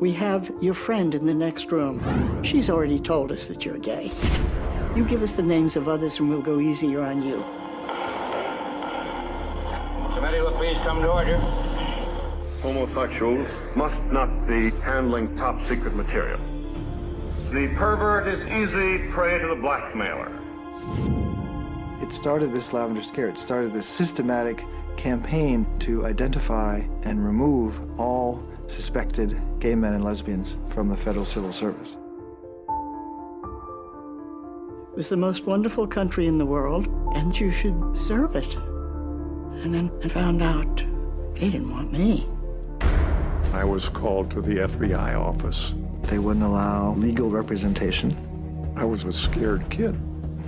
We have your friend in the next room. She's already told us that you're gay. You give us the names of others and we'll go easier on you. Committee will please come to order. Homosexuals must not be handling top-secret material. The pervert is easy prey to the blackmailer. It started this lavender scare. It started this systematic campaign to identify and remove all suspected gay men and lesbians from the federal civil service. It was the most wonderful country in the world, and you should serve it. And then I found out they didn't want me. I was called to the FBI office. They wouldn't allow legal representation. I was a scared kid.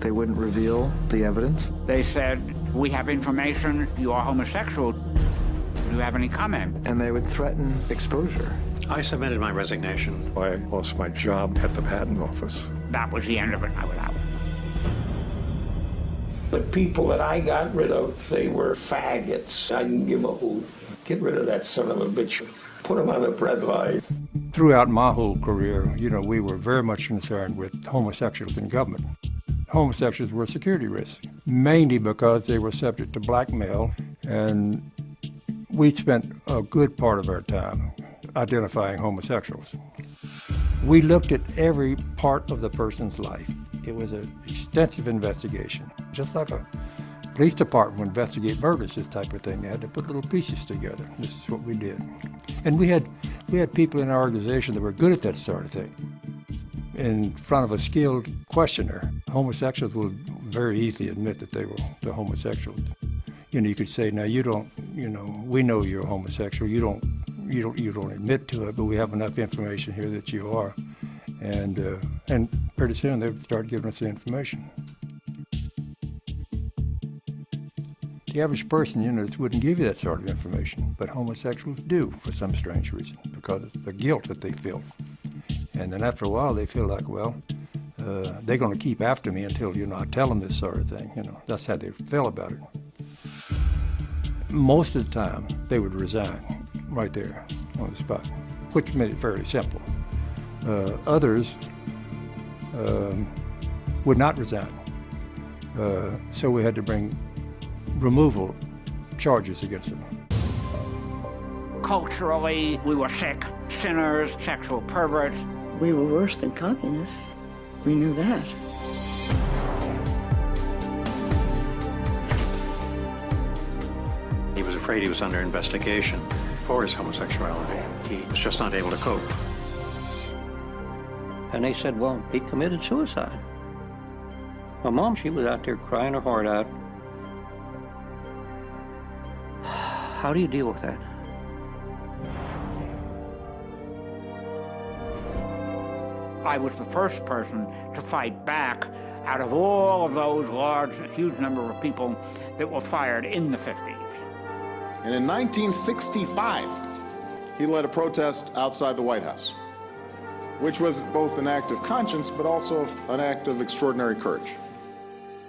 They wouldn't reveal the evidence. They said, we have information, you are homosexual. Do you have any comment? And they would threaten exposure. I submitted my resignation. I lost my job at the patent office. That was the end of it. I was out. The people that I got rid of, they were faggots. I didn't give a hoot. Get rid of that son of a bitch. Put him on the bread line. Throughout my whole career, we were very much concerned with homosexuals in government. Homosexuals were a security risk, mainly because they were subject to blackmail, and we spent a good part of our time identifying homosexuals. We looked at every part of the person's life. It was an extensive investigation. Just like a police department would investigate murders, this type of thing. They had to put little pieces together. This is what we did. And we had people in our organization that were good at that sort of thing. In front of a skilled questioner, homosexuals will very easily admit that they were the homosexuals. You could say, now you don't, we know you're homosexual. You don't admit to it, but we have enough information here that you are. And pretty soon they would start giving us the information. The average person, wouldn't give you that sort of information, but homosexuals do for some strange reason, because of the guilt that they feel. And then after a while, they feel like, well, they're going to keep after me until, I tell them this sort of thing. That's how they feel about it. Most of the time, they would resign right there on the spot, which made it fairly simple. Others would not resign. So we had to bring removal charges against them. Culturally, we were sick, sinners, sexual perverts. We were worse than communists. We knew that. He was afraid he was under investigation for his homosexuality. He was just not able to cope. And they said, well, he committed suicide. My mom, she was out there crying her heart out. How do you deal with that? I was the first person to fight back out of all of those huge number of people that were fired in the 50s. And in 1965, he led a protest outside the White House, which was both an act of conscience, but also an act of extraordinary courage.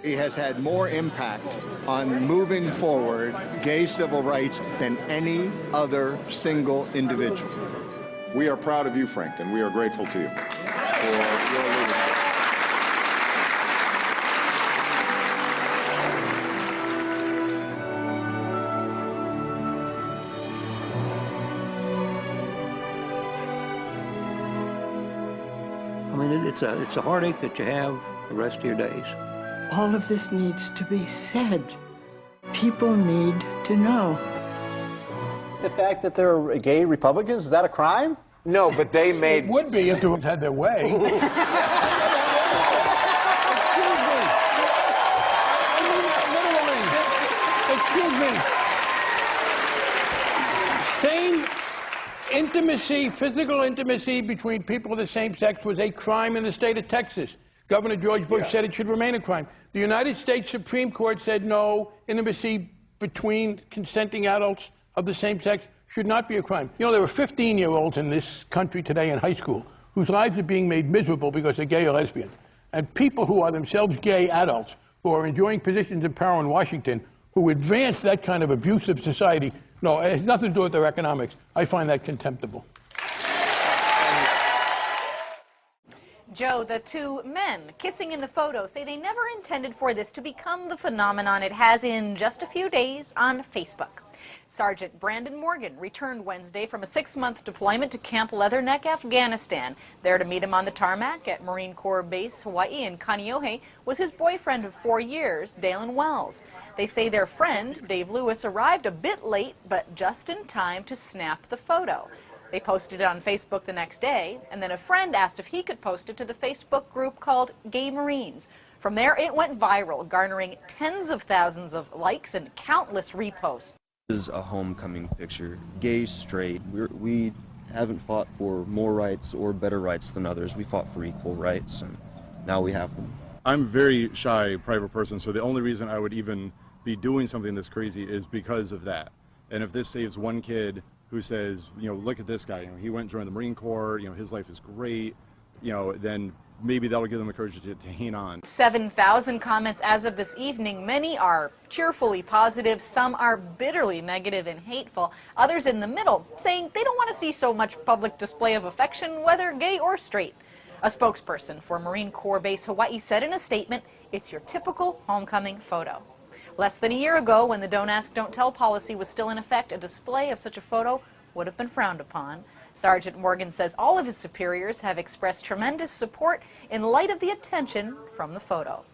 He has had more impact on moving forward gay civil rights than any other single individual. We are proud of you, Frank, and we are grateful to you for your leadership. I mean, it's a heartache that you have the rest of your days. All of this needs to be said. People need to know. The fact that they're gay Republicans, is that a crime? No, but they made... It would be if they had their way. Excuse me. Same intimacy, physical intimacy between people of the same sex was a crime in the state of Texas. Governor George Bush said it should remain a crime. The United States Supreme Court said no, intimacy between consenting adults of the same sex should not be a crime. There are 15-year-olds in this country today in high school whose lives are being made miserable because they're gay or lesbian. And people who are themselves gay adults who are enjoying positions of power in Washington who advance that kind of abusive society, no, it has nothing to do with their economics. I find that contemptible. Joe, the two men kissing in the photo say they never intended for this to become the phenomenon it has in just a few days on Facebook. Sergeant Brandon Morgan returned Wednesday from a 6-month deployment to Camp Leatherneck, Afghanistan. There to meet him on the tarmac at Marine Corps Base Hawaii in Kaneohe was his boyfriend of 4 years, Dalen Wells. They say their friend, Dave Lewis, arrived a bit late, but just in time to snap the photo. They posted it on Facebook the next day, and then a friend asked if he could post it to the Facebook group called Gay Marines. From there, it went viral, garnering tens of thousands of likes and countless reposts. This is a homecoming picture. Gay, straight. We haven't fought for more rights or better rights than others. We fought for equal rights, and now we have them. I'm a very shy, private person, so the only reason I would even be doing something this crazy is because of that. And if this saves one kid who says, you know, look at this guy, you know, he went and joined the Marine Corps, you know, his life is great, you know, then maybe that'll give them the courage to hang on. 7,000 comments as of this evening. Many are cheerfully positive, some are bitterly negative and hateful, others in the middle saying they don't want to see so much public display of affection, whether gay or straight. A spokesperson for Marine Corps Base Hawaii said in a statement, "It's your typical homecoming photo." Less than a year ago, when the Don't Ask, Don't Tell policy was still in effect, a display of such a photo would have been frowned upon. Sergeant Morgan says all of his superiors have expressed tremendous support in light of the attention from the photo.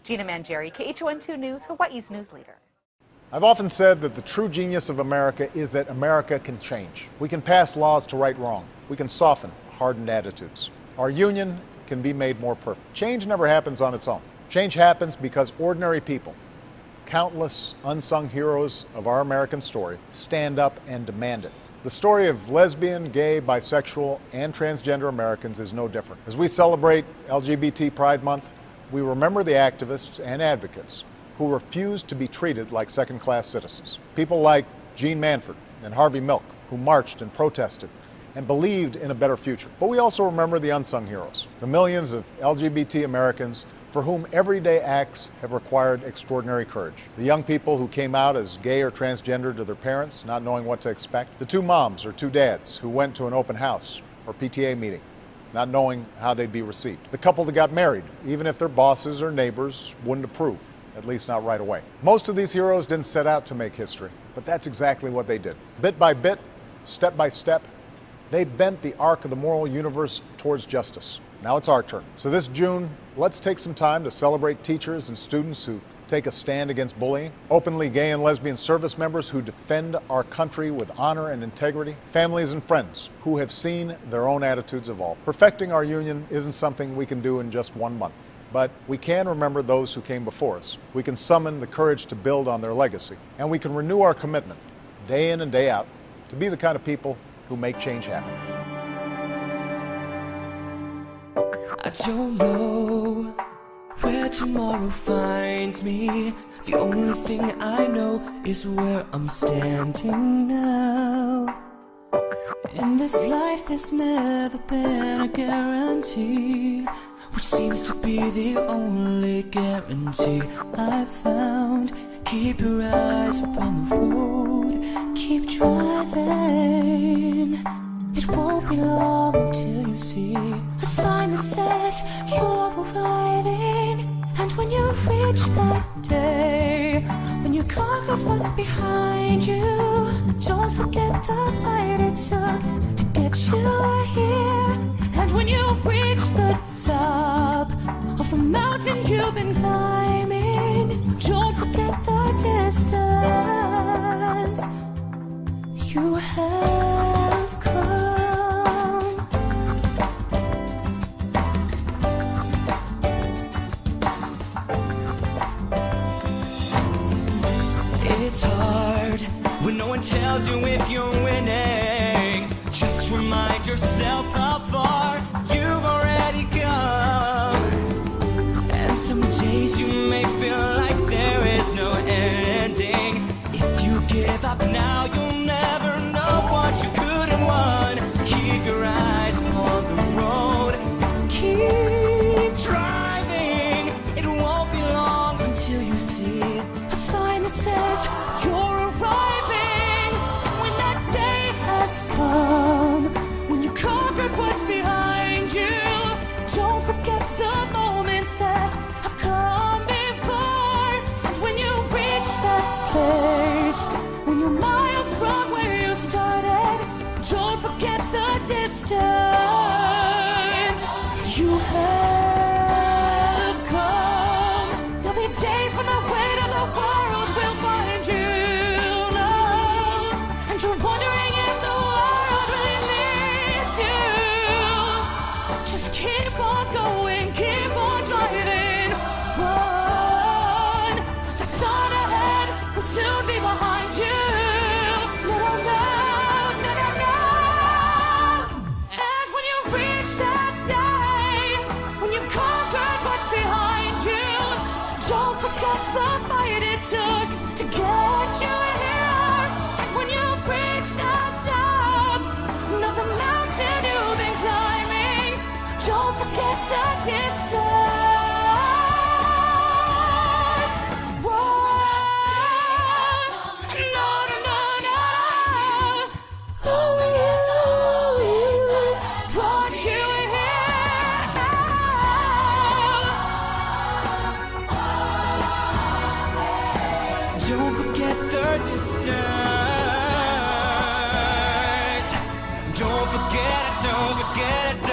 Gina Mangieri, KHON2 News, Hawaii's news leader. I've often said that the true genius of America is that America can change. We can pass laws to right wrong. We can soften hardened attitudes. Our union can be made more perfect. Change never happens on its own. Change happens because ordinary people, countless unsung heroes of our American story, stand up and demand it. The story of lesbian, gay, bisexual, and transgender Americans is no different. As we celebrate LGBT Pride Month, we remember the activists and advocates who refused to be treated like second-class citizens. People like Jean Manford and Harvey Milk, who marched and protested and believed in a better future. But we also remember the unsung heroes, the millions of LGBT Americans for whom everyday acts have required extraordinary courage. The young people who came out as gay or transgender to their parents, not knowing what to expect. The two moms or two dads who went to an open house or PTA meeting, not knowing how they'd be received. The couple that got married, even if their bosses or neighbors wouldn't approve, at least not right away. Most of these heroes didn't set out to make history, but that's exactly what they did. Bit by bit, step by step, they bent the arc of the moral universe towards justice. Now it's our turn. So this June, let's take some time to celebrate teachers and students who take a stand against bullying, openly gay and lesbian service members who defend our country with honor and integrity, families and friends who have seen their own attitudes evolve. Perfecting our union isn't something we can do in just 1 month, but we can remember those who came before us. We can summon the courage to build on their legacy, and we can renew our commitment, day in and day out, to be the kind of people who make change happen. I don't know where tomorrow finds me. The only thing I know is where I'm standing now. In this life there's never been a guarantee, which seems to be the only guarantee I've found. Keep your eyes upon the road, keep driving. It won't be long until you see a sign that says you're arriving. And when you reach that day, when you conquer what's behind you, don't forget the fight it took to get you here. And when you reach the top of the mountain you've been climbing, don't forget the distance you have come. It's hard when no one tells you if you're winning. Just remind yourself how far you've already come. And some days you may feel like there is no ending. If you give up now, you'll never know what you could have won. Keep your eyes on the road, keep driving. It won't be long until you see a sign that says you're arriving. When that day started. Don't forget the distance you have come. There'll be days when the weight of the world will find you low, and you're wondering if the world really needs you. Just keep on going, keep on driving, run. The sun ahead will soon be behind you. Little know, little know. And when you reach that day, when you've conquered what's behind you, don't forget the fight it took to get you here. And when you reach that top of the mountain you've been climbing, don't forget the distance. Run. No, no, no, no. Ooh, brought you here. Don't forget the distance. Don't forget it, don't forget it.